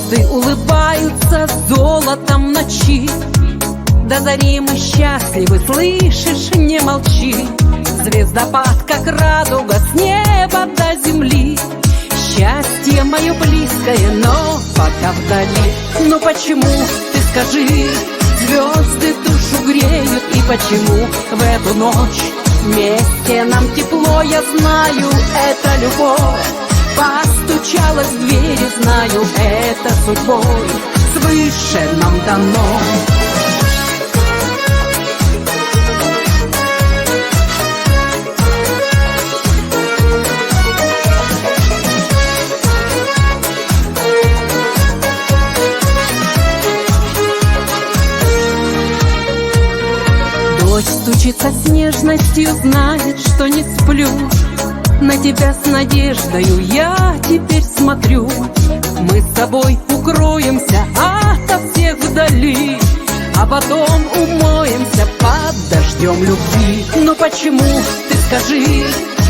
Звезды улыбаются золотом ночи. До зари мы счастливы, слышишь, не молчи. Звездопад, как радуга, с неба до земли. Счастье мое близкое, но пока вдали. Ну почему, ты скажи, звезды душу греют? И почему в эту ночь вместе нам тепло? Я знаю, это любовь. Постучалась в двери, знаю, это судьбой свыше нам дано. Дождь стучится с нежностью, знает, что не сплю. На тебя с надеждою я теперь смотрю. Мы с тобой укроемся ото всех вдали, а потом умоемся под дождем любви. Но почему, ты скажи,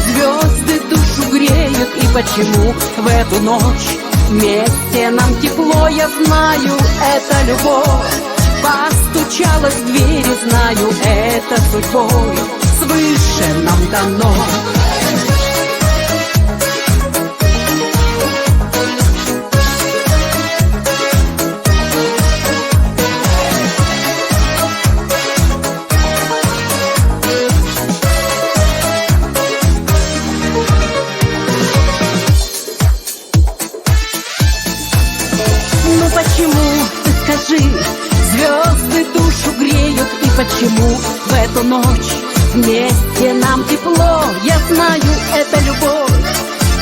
звезды душу греют? И почему в эту ночь вместе нам тепло? Я знаю, это любовь. Постучалась в двери, знаю, это судьбой свыше нам дано. Ну почему, ты скажи, звезды душу греют? И почему в эту ночь вместе нам тепло? Я знаю, это любовь.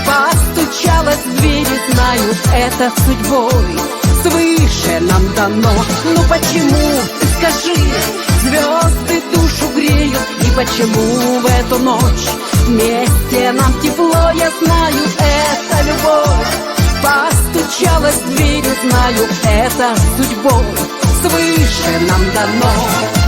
Постучалась в двери, знаю, это судьбой свыше нам дано. Ну почему, ты скажи, звезды душу греют? И почему в эту ночь вместе нам тепло? Я знаю, это любовь. Постучалась в двери, знаю, это судьбой свыше нам дано.